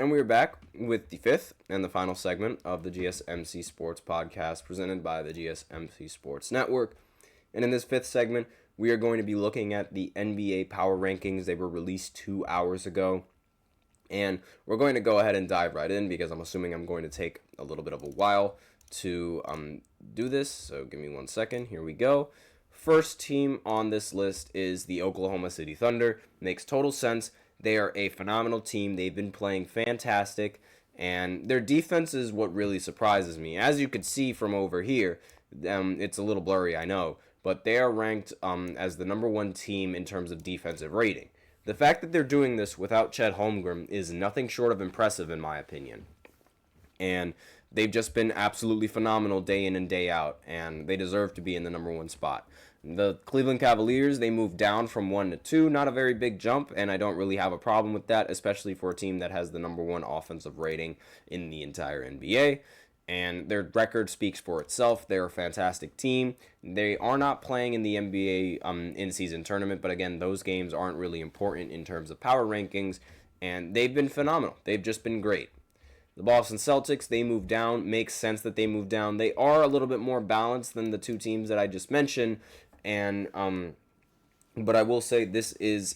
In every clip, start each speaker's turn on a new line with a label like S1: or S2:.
S1: And we're back with the fifth and the final segment of the GSMC Sports Podcast presented by the GSMC Sports Network. And in this fifth segment, we are going to be looking at the NBA Power Rankings. They were released 2 hours ago. And we're going to go ahead and dive right in because I'm assuming I'm going to take a little bit of a while to do this. So give me 1 second. Here we go. First team on this list is the Oklahoma City Thunder. Makes total sense. They are a phenomenal team. They've been playing fantastic, and their defense is what really surprises me. As you could see from over here, it's a little blurry, I know, but they are ranked as the number one team in terms of defensive rating. The fact that they're doing this without Chet Holmgren is nothing short of impressive, in my opinion. And they've just been absolutely phenomenal day in and day out, and they deserve to be in the number one spot. The Cleveland Cavaliers, they moved down from 1 to 2, not a very big jump, and I don't really have a problem with that, especially for a team that has the number one offensive rating in the entire NBA. And their record speaks for itself. They're a fantastic team. They are not playing in the NBA in-season tournament, but again, those games aren't really important in terms of power rankings, and they've been phenomenal. They've just been great. The Boston Celtics, they moved down. Makes sense that they moved down. They are a little bit more balanced than the two teams that I just mentioned, and but I will say this is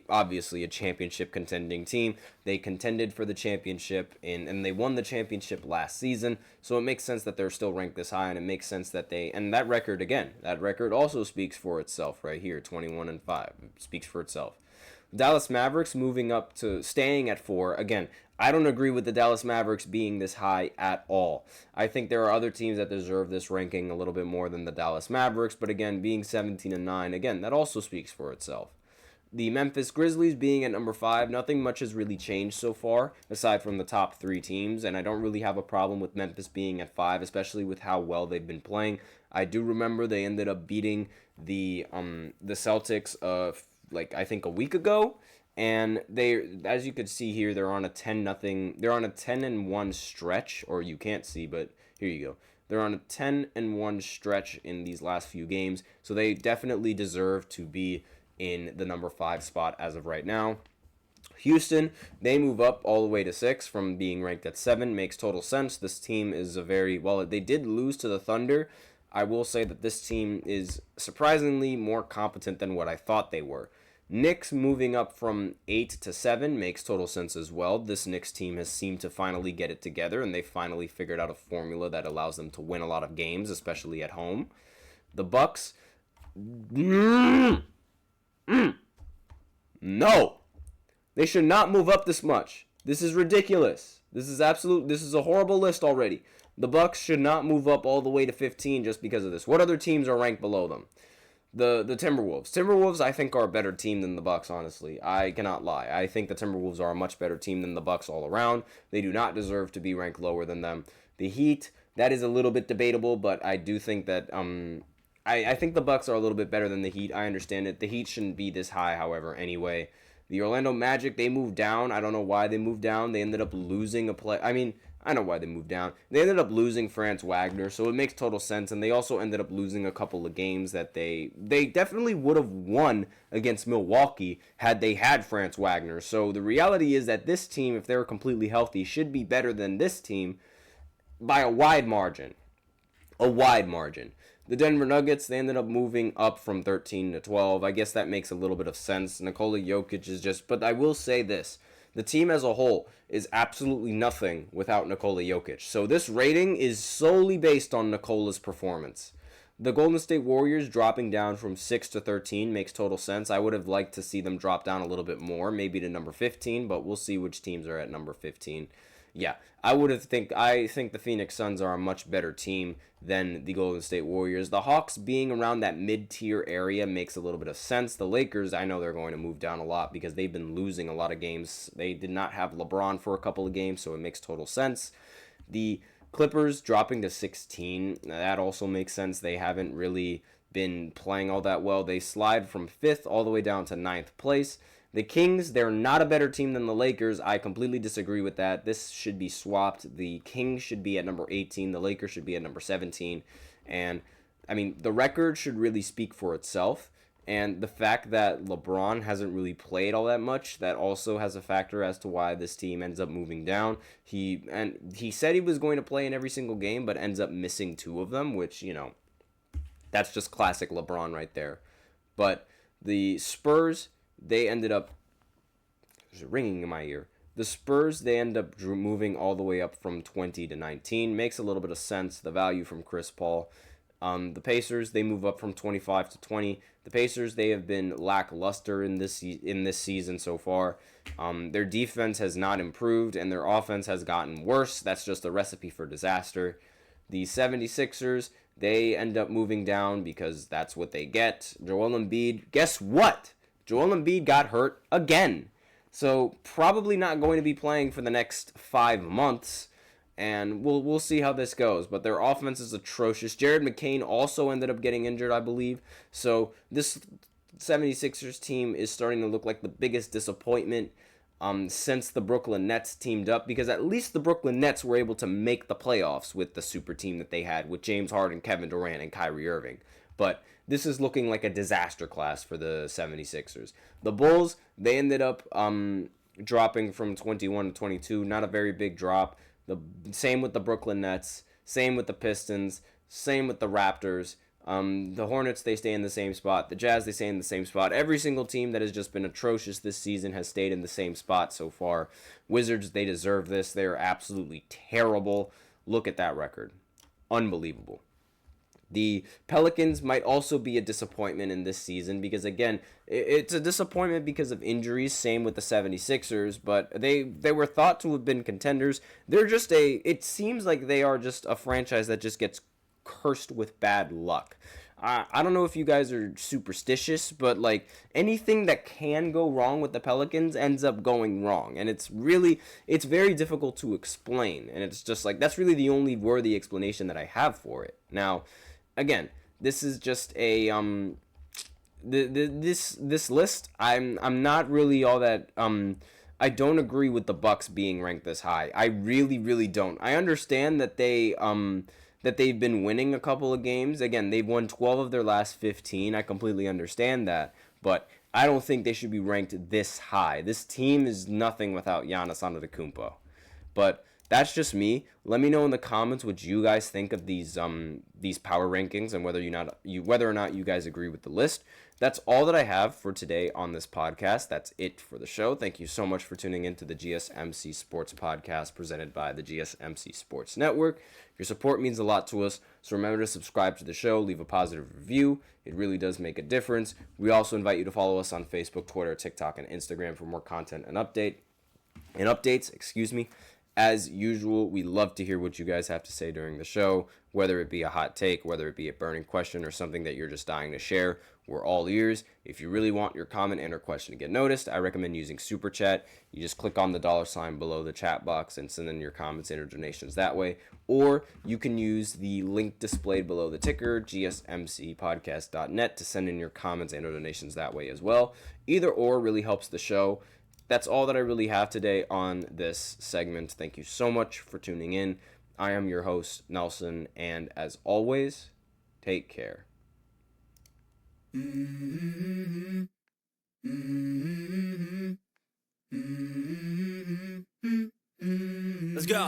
S1: obviously a championship contending team. They contended for the championship and they won the championship last season, so it makes sense that they're still ranked this high, and it makes sense that and that record also speaks for itself right here, 21-5. It speaks for itself. Dallas Mavericks moving up to staying at 4. Again, I don't agree with the Dallas Mavericks being this high at all. I think there are other teams that deserve this ranking a little bit more than the Dallas Mavericks, but again, being 17-9, again, that also speaks for itself. The Memphis Grizzlies being at number 5, nothing much has really changed so far, aside from the top 3 teams, and I don't really have a problem with Memphis being at 5, especially with how well they've been playing. I do remember they ended up beating the Celtics I think a week ago, and they, as you could see here, they're on a 10-1 stretch, or you can't see, but here you go. They're on a 10-1 stretch in these last few games, so they definitely deserve to be in the number 5 spot as of right now. Houston, they move up all the way to 6 from being ranked at 7. Makes total sense. This team is they did lose to the Thunder. I will say that this team is surprisingly more competent than what I thought they were. Knicks moving up from 8 to 7 makes total sense as well. This Knicks team has seemed to finally get it together, and they finally figured out a formula that allows them to win a lot of games, especially at home. The Bucks, no, they should not move up this much. This is ridiculous. This is a horrible list already. The Bucks should not move up all the way to 15 just because of this. What other teams are ranked below them? The Timberwolves. Timberwolves, I think, are a better team than the Bucks, honestly. I cannot lie. I think the Timberwolves are a much better team than the Bucks all around. They do not deserve to be ranked lower than them. The Heat, that is a little bit debatable, but I do think that I think the Bucks are a little bit better than the Heat. I understand it. The Heat shouldn't be this high, however, anyway. The Orlando Magic, they moved down. I don't know why they moved down. They ended up losing a play. I know why they moved down. They ended up losing Franz Wagner, so it makes total sense. And they also ended up losing a couple of games that they definitely would have won against Milwaukee had they had Franz Wagner. So the reality is that this team, if they were completely healthy, should be better than this team by a wide margin. A wide margin. The Denver Nuggets, they ended up moving up from 13 to 12. I guess that makes a little bit of sense. Nikola Jokic is just... But I will say this. The team as a whole is absolutely nothing without Nikola Jokic. So this rating is solely based on Nikola's performance. The Golden State Warriors dropping down from 6 to 13 makes total sense. I would have liked to see them drop down a little bit more, maybe to number 15, but we'll see which teams are at number 15. Yeah, I think the Phoenix Suns are a much better team than the Golden State Warriors. The Hawks being around that mid-tier area makes a little bit of sense. The Lakers, I know they're going to move down a lot because they've been losing a lot of games. They did not have LeBron for a couple of games, so it makes total sense. The Clippers dropping to 16, that also makes sense. They haven't really been playing all that well. They slide from 5th all the way down to 9th place. The Kings, they're not a better team than the Lakers. I completely disagree with that. This should be swapped. The Kings should be at number 18. The Lakers should be at number 17. And, the record should really speak for itself. And the fact that LeBron hasn't really played all that much, that also has a factor as to why this team ends up moving down. He said he was going to play in every single game, but ends up missing 2 of them, which, that's just classic LeBron right there. But the Spurs, they ended up, there's a ringing in my ear. The Spurs, they end up moving all the way up from 20 to 19. Makes a little bit of sense, the value from Chris Paul. The Pacers, they move up from 25 to 20. The Pacers, they have been lackluster in this season so far. Their defense has not improved, and their offense has gotten worse. That's just a recipe for disaster. The 76ers, they end up moving down because that's what they get. Joel Embiid, guess what? Joel Embiid got hurt again. So probably not going to be playing for the next 5 months. And we'll see how this goes. But their offense is atrocious. Jared McCain also ended up getting injured, I believe. So this 76ers team is starting to look like the biggest disappointment since the Brooklyn Nets teamed up. Because at least the Brooklyn Nets were able to make the playoffs with the super team that they had with James Harden, Kevin Durant, and Kyrie Irving. But this is looking like a disaster class for the 76ers. The Bulls, they ended up dropping from 21 to 22. Not a very big drop. The same with the Brooklyn Nets, same with the Pistons, same with the Raptors. The Hornets, they stay in the same spot. The Jazz, they stay in the same spot. Every single team that has just been atrocious this season has stayed in the same spot so far. Wizards, they deserve this. They are absolutely terrible. Look at that record. Unbelievable. The Pelicans might also be a disappointment in this season because, again, it's a disappointment because of injuries. Same with the 76ers, but they were thought to have been contenders. They're just it seems like they are just a franchise that just gets cursed with bad luck. I don't know if you guys are superstitious, but like anything that can go wrong with the Pelicans ends up going wrong. And it's very difficult to explain. And it's just like, that's really the only worthy explanation that I have for it. Now, again, this is just a this list. I'm not really all that I don't agree with the Bucks being ranked this high. I really don't. I understand that they've been winning a couple of games. Again, they've won 12 of their last 15. I completely understand that, but I don't think they should be ranked this high. This team is nothing without Giannis Antetokounmpo. But that's just me. Let me know in the comments what you guys think of these power rankings and whether or not you guys agree with the list. That's all that I have for today on this podcast. That's it for the show. Thank you so much for tuning in to the GSMC Sports Podcast presented by the GSMC Sports Network. Your support means a lot to us, so remember to subscribe to the show, leave a positive review. It really does make a difference. We also invite you to follow us on Facebook, Twitter, TikTok, and Instagram for more content and updates. As usual, we love to hear what you guys have to say during the show, whether it be a hot take, whether it be a burning question, or something that you're just dying to share. We're all ears. If you really want your comment and or question to get noticed, I recommend using Super Chat. You just click on the $ below the chat box and send in your comments and or donations that way. Or you can use the link displayed below the ticker, gsmcpodcast.net, to send in your comments and or donations that way as well. Either or really helps the show. That's all that I really have today on this segment. Thank you so much for tuning in. I am your host, Nelson, and as always, take care.
S2: Let's go.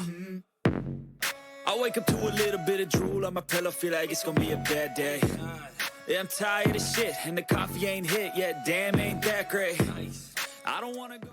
S2: I wake up to a little bit of drool on my pillow, feel like it's gonna be a bad day. Yeah, I'm tired of shit, and the coffee ain't hit yet. Damn, ain't that great. I don't wanna go.